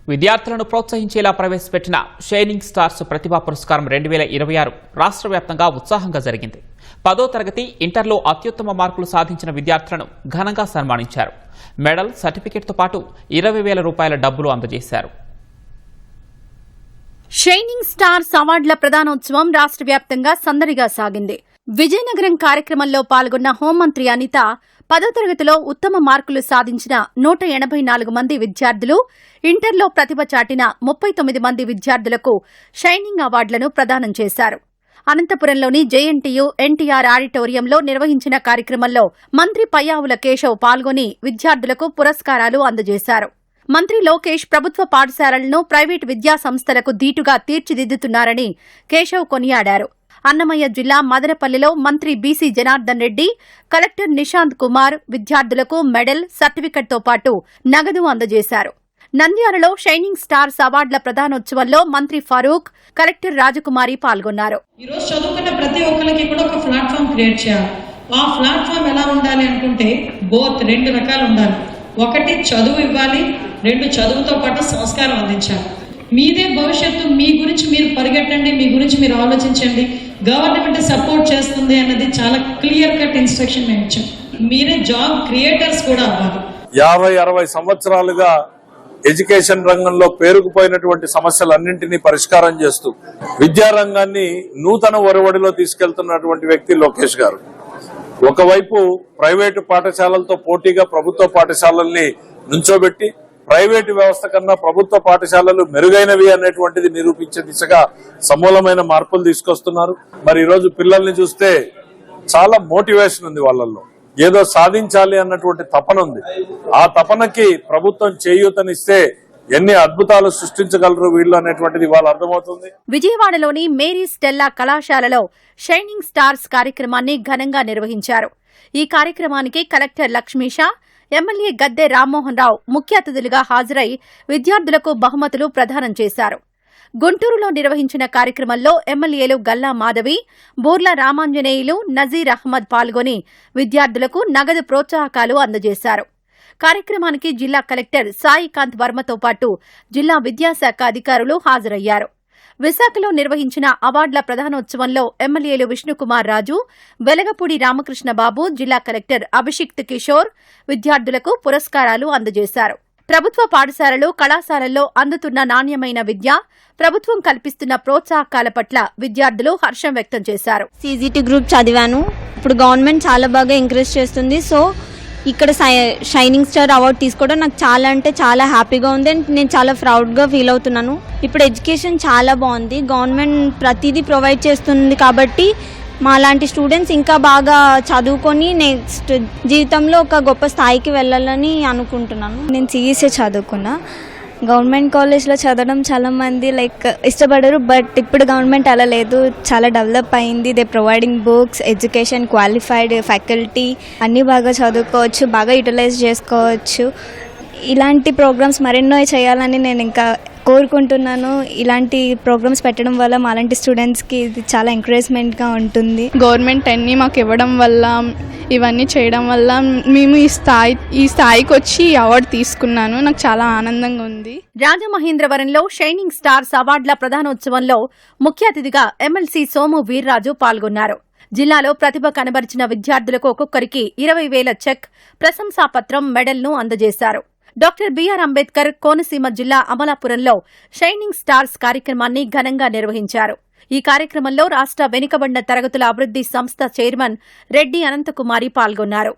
విద్యార్థులను ప్రోత్సహించేలా ప్రవేశపెట్టిన shining stars ప్రతిభా పురస్కారం 2026 రాష్ట్ర వ్యాప్తంగా ఉత్సాహంగా జరిగింది. 10వ తరగతి ఇంటర్లో అత్యుత్తమ మార్కులు సాధించిన విద్యార్థులను ఘనంగా సన్మానించారు. మెడల్, సర్టిఫికెట్తో పాటు 20,000 రూపాయల డబ్బులు అందజేశారు. షైనింగ్ స్టార్స్ అవార్డుల ప్రదానోత్సవం రాష్ట్ర వ్యాప్తంగా సందడిగా సాగింది. విజయనగరం కార్యక్రమంలో పాల్గొన్న హోంమంత్రి అనిత 10వ తరగతిలో ఉత్తమ మార్కులు సాధించిన 184 మంది విద్యార్థులు, ఇంటర్లో ప్రతిభ చాటిన 39 మంది విద్యార్థులకు షైనింగ్ అవార్డులను ప్రదానం చేశారు. అనంతపురంలోని జేఎన్టీయూ ఎన్టీఆర్ ఆడిటోరియంలో నిర్వహించిన కార్యక్రమంలో మంత్రి పయ్యావుల కేశవ్ పాల్గొని విద్యార్థులకు పురస్కారాలు అందజేశారు. మంత్రి లోకేష్ ప్రభుత్వ పాఠశాలలను ప్రైవేటు విద్యా సంస్థలకు ధీటుగా తీర్చిదిద్దుతున్నారని కేశవ్ కొనియాడారు. అన్నమయ్య జిల్లా మదనపల్లిలో మంత్రి బీసీ జనార్దన్ రెడ్డి, కలెక్టర్ నిశాంత్ కుమార్ విద్యార్థులకు మెడల్, సర్టిఫికెట్తో పాటు నగదు అందజేశారు. నంద్యాలలో షైనింగ్ స్టార్స్ అవార్డుల ప్రదానోత్సవంలో మంత్రి ఫరూక్, కలెక్టర్ రాజకుమారి పాల్గొన్నారు. ఈరోజు చదువుకున్న ప్రతి ఒక్కరికి కూడా ఒక ప్లాట్ఫామ్ క్రియేట్ చేయాలి. ఆ ప్లాట్ఫామ్ ఎలా ఉండాలి అనుకుంటే బోత్ 2 రకాలు ఉండాలి. ఒకటి చదువు ఇవ్వాలి, 2 చదువుతో పాటు సంస్కారం అందించాలి. మీదే భవిష్యత్తు, మీ గురించి మీరు పరిగెట్టండి, మీ గురించి మీరు ఆలోచించండి, గవర్నమెంట్ సపోర్ట్ చేస్తుంది అన్నది చాలా క్లియర్ కట్ ఇన్స్ట్రక్షన్ మేము ఇచ్చాం. మీరే జాబ్ క్రియేటర్స్ కూడా అవ్వాలి. 50-60 సంవత్సరాలుగా ఎడ్యుకేషన్ రంగంలో పేరుకుపోయినటువంటి సమస్యలన్నింటినీ పరిష్కారం చేస్తూ విద్యారంగాన్ని నూతన ఒరవడిలో తీసుకెళ్తున్నటువంటి వ్యక్తి లోకేష్ గారు. ఒకవైపు ప్రైవేటు పాఠశాలలతో పోటీగా ప్రభుత్వ పాఠశాలల్ని నుంచోబెట్టి ప్రైవేటు వ్యవస్థ కన్నా ప్రభుత్వ పాఠశాలలు మెరుగైనవి అనేటువంటిది నిరూపించే దిశగా సమూలమైన మార్పులు తీసుకొస్తున్నారు. మరి ఈరోజు పిల్లల్ని చూస్తే చాలా మోటివేషన్ ఉంది, వాళ్ళల్లో ఏదో సాధించాలి అన్నటువంటి తపన ఉంది. ఆ తపనకి ప్రభుత్వం చేయూతనిస్తే ఎన్ని అద్భుతాలు సృష్టించగలరు వీళ్ళు అనేటువంటిది ఇవాళ అర్థమవుతుంది. విజయవాడలోని మేరీ స్టెల్లా కళాశాలలో షైనింగ్ స్టార్స్ కార్యక్రమాన్ని ఘనంగా నిర్వహించారు. ఈ కార్యక్రమానికి కలెక్టర్ లక్ష్మీషా, ఎమ్మెల్యే గద్దె రామ్మోహన్ రావు ముఖ్య అతిథులుగా హాజరై విద్యార్థులకు బహుమతులు ప్రదానం చేశారు. గుంటూరులో నిర్వహించిన కార్యక్రమంలో ఎమ్మెల్యేలు గల్లా మాధవి, బూర్ల రామాంజనేయులు, నజీర్ అహ్మద్ పాల్గొని విద్యార్థులకు నగదు ప్రోత్సాహకాలు అందజేశారు. కార్యక్రమానికి జిల్లా కలెక్టర్ సాయికాంత్ వర్మతో పాటు జిల్లా విద్యాశాఖ అధికారులు హాజరయ్యారు. విశాఖలో నిర్వహించిన అవార్డుల ప్రదానోత్సవంలో ఎమ్మెల్యేలు విష్ణుకుమార్ రాజు, వెలగపూడి రామకృష్ణబాబు, జిల్లా కలెక్టర్ అభిషిక్త్ కిషోర్ విద్యార్థులకు పురస్కారాలు అందజేశారు. ప్రభుత్వ పాఠశాలలు, కళాశాలల్లో అందుతున్న నాణ్యమైన విద్య, ప్రభుత్వం కల్పిస్తున్న ప్రోత్సాహకాల పట్ల విద్యార్థులు హర్షం వ్యక్తం చేశారు. సీజీటీ గ్రూప్ చదివాను. ఇప్పుడు గవర్నమెంట్ చాలా బాగా ఎంకరేజ్ చేస్తుంది. సో ఇక్కడ షైనింగ్ స్టార్ అవార్డు తీసుకోవడం నాకు చాలా అంటే చాలా హ్యాపీగా ఉంది అండ్ నేను చాలా ప్రౌడ్గా ఫీల్ అవుతున్నాను. ఇప్పుడు ఎడ్యుకేషన్ చాలా బాగుంది, గవర్నమెంట్ ప్రతిదీ ప్రొవైడ్ చేస్తుంది కాబట్టి మా లాంటి స్టూడెంట్స్ ఇంకా బాగా చదువుకొని నెక్స్ట్ జీవితంలో ఒక గొప్ప స్థాయికి వెళ్ళాలని అనుకుంటున్నాను. నేను సిఈసీ చదువుకున్నా. గవర్నమెంట్ కాలేజ్లో చదవడం చాలామంది ఇష్టపడరు, బట్ ఇప్పుడు గవర్నమెంట్ అలా లేదు, చాలా డెవలప్ అయింది. They providing books, education, qualified faculty, అన్నీ బాగా చదువుకోవచ్చు, బాగా యూటిలైజ్ చేసుకోవచ్చు. ఇలాంటి ప్రోగ్రామ్స్ మరెన్నో చేయాలని నేను ఇంకా కోరుకుంటున్నాను. ఇలాంటి ప్రోగ్రామ్స్ పెట్టడం వల్ల మాలాంటి స్టూడెంట్స్కి ఇది చాలా ఎంకరేజ్మెంట్గా ఉంటుంది. గవర్నమెంట్ అన్నీ మాకు ఇవ్వడం వల్ల, ఇవన్నీ చేయడం వల్ల మేము ఈ స్థాయికి వచ్చి అవార్డు తీసుకున్నాను. నాకు చాలా ఆనందంగా ఉంది. రాజమహేంద్రవరంలో షైనింగ్ స్టార్స్ అవార్డుల ప్రదానోత్సవంలో ముఖ్య అతిథిగా ఎమ్మెల్సీ సోము వీర్రాజు పాల్గొన్నారు. జిల్లాలో ప్రతిభ కనబరిచిన విద్యార్థులకు ఒక్కొక్కరికి 20,000 చెక్, ప్రశంసాపత్రం, మెడల్ను అందజేశారు. డాక్టర్ బిఆర్ అంబేద్కర్ కోనసీమ జిల్లా అమలాపురంలో షైనింగ్ స్టార్స్ కార్యక్రమాన్ని ఘనంగా నిర్వహించారు. ఈ కార్యక్రమంలో రాష్ట్ర వెనుకబడిన తరగతుల అభివృద్ది సంస్థ చైర్మన్ రెడ్డి అనంతకుమారి పాల్గొన్నారు.